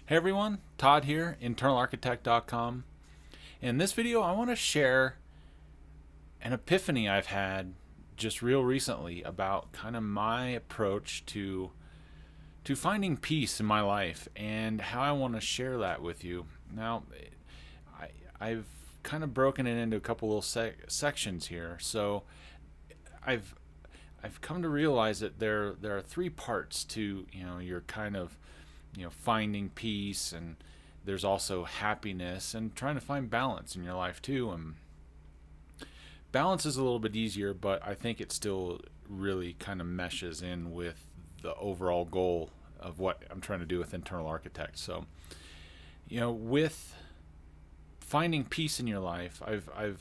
Hey everyone, Todd here, internalarchitect.com. In this video, I want to share an epiphany I've had just real recently about kind of my approach to finding peace in my life and how I want to share that with you. Now, I've kind of broken it into a couple little sections here. So, I've I've come to realize that there are three parts to your kind of finding peace, and there's also happiness and trying to find balance in your life too. And balance is a little bit easier, but I think it still really kind of meshes in with the overall goal of what I'm trying to do with Internal Architect. So, with finding peace in your life, I've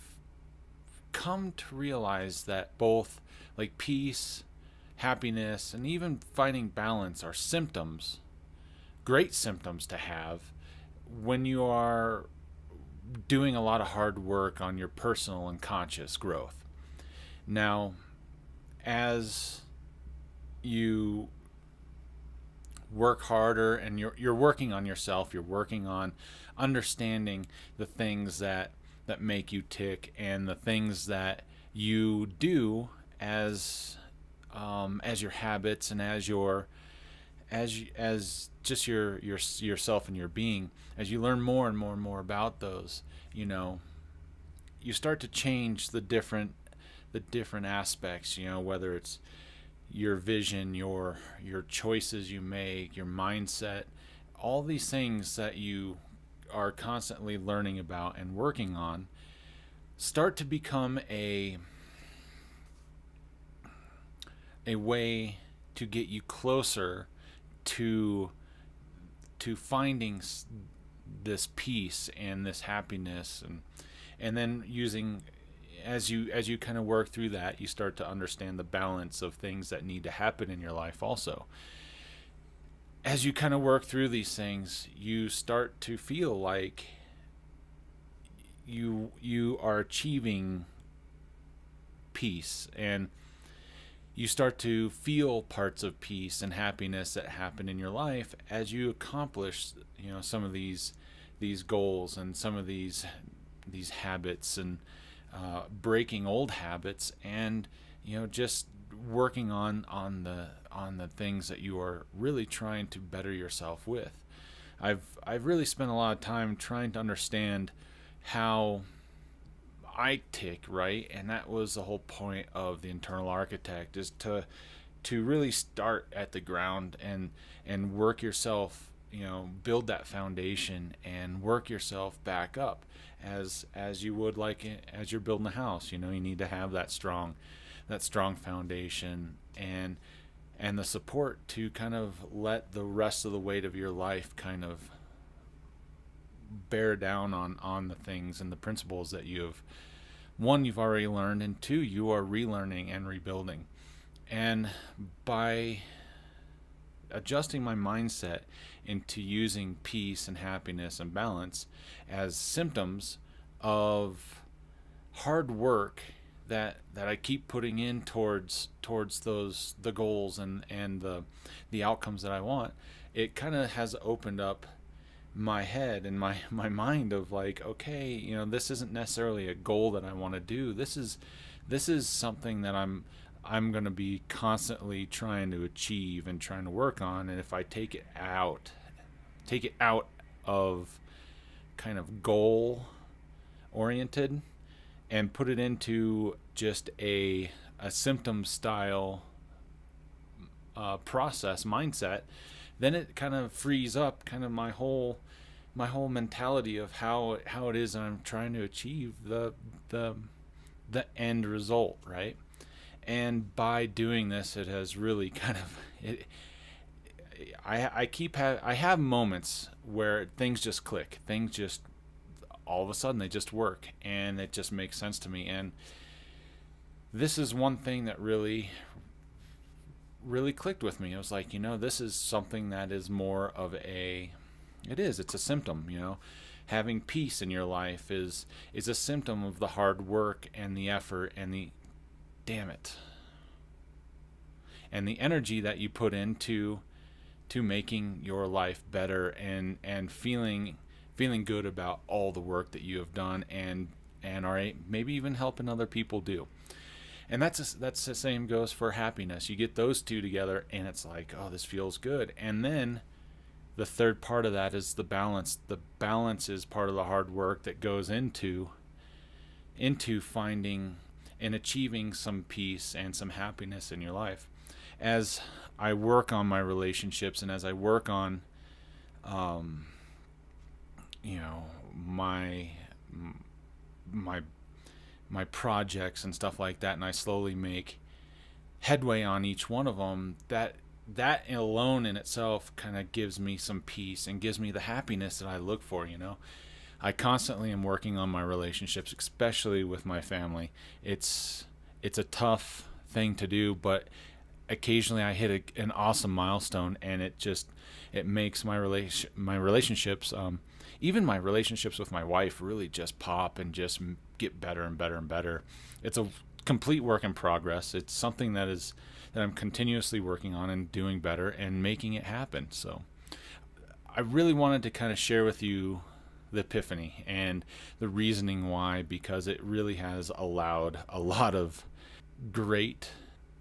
come to realize that both like peace, happiness, and even finding balance are symptoms, great symptoms to have when you are doing a lot of hard work on your personal and conscious growth. Now, as you work harder and you're working on yourself, you're working on understanding the things that make you tick and the things that you do as your habits and as just your yourself and your being. As you learn more and more and more about those, you start to change the different aspects, whether it's your vision, your choices you make, your mindset, all these things that you are constantly learning about and working on start to become a way to get you closer to finding this peace and this happiness. And then using, as you kind of work through that, you start to understand the balance of things that need to happen in your life also. As you kind of work through these things, you start to feel like you are achieving peace, and you start to feel parts of peace and happiness that happen in your life as you accomplish some of these goals and some of these habits, and breaking old habits, and just working on the things that you are really trying to better yourself with. I've really spent a lot of time trying to understand how I tick, right? And that was the whole point of the Internal Architect, is to really start at the ground and work yourself, build that foundation and work yourself back up as you would, like as you're building a house. You need to have that strong foundation and the support to kind of let the rest of the weight of your life kind of bear down on the things and the principles that you've already learned, and two, you are relearning and rebuilding. And by adjusting my mindset into using peace and happiness and balance as symptoms of hard work that I keep putting in towards the goals and the outcomes that I want, it kind of has opened up my head and my mind of like, okay, this isn't necessarily a goal that I want to do. This is something that I'm going to be constantly trying to achieve and trying to work on. And if I take it out of kind of goal oriented and put it into just a symptom style process mindset, then it kind of frees up kind of my whole mentality of how it is I'm trying to achieve the end result, right? And by doing this, it has really kind of I have moments where things just click, things just all of a sudden they just work, and it just makes sense to me. And this is one thing that really clicked with me. I was like, this is something that is more of it's a symptom. Having peace in your life is a symptom of the hard work and the effort and the energy that you put into to making your life better and feeling good about all the work that you have done and are maybe even helping other people do. And that's the same goes for happiness. You get those two together and it's like, oh, this feels good. And then the third part of that is the balance. The balance is part of the hard work that goes into finding and achieving some peace and some happiness in your life. As I work on my relationships and as I work on my projects and stuff like that, and I slowly make headway on each one of them, that alone in itself kind of gives me some peace and gives me the happiness that I look for. I constantly am working on my relationships, especially with my family. It's a tough thing to do, but occasionally I hit an awesome milestone, and it makes my relationships, even my relationships with my wife, really just pop and just get better and better and better. It's a complete work in progress. It's something that I'm continuously working on and doing better and making it happen. So I really wanted to kind of share with you the Epiphany and the reasoning why, because it really has allowed a lot of great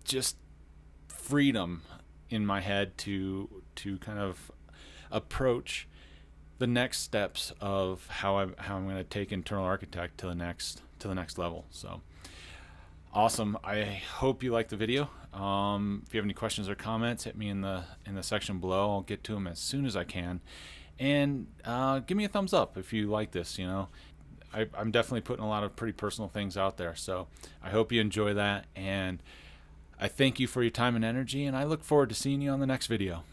just freedom in my head to kind of approach the next steps of how I'm going to take Internal Architect to the next level. So awesome. I hope you liked the video. If you have any questions or comments, hit me in the section below. I'll get to them as soon as I can. And give me a thumbs up if you like this. I'm definitely putting a lot of pretty personal things out there. So I hope you enjoy that. And I thank you for your time and energy. And I look forward to seeing you on the next video.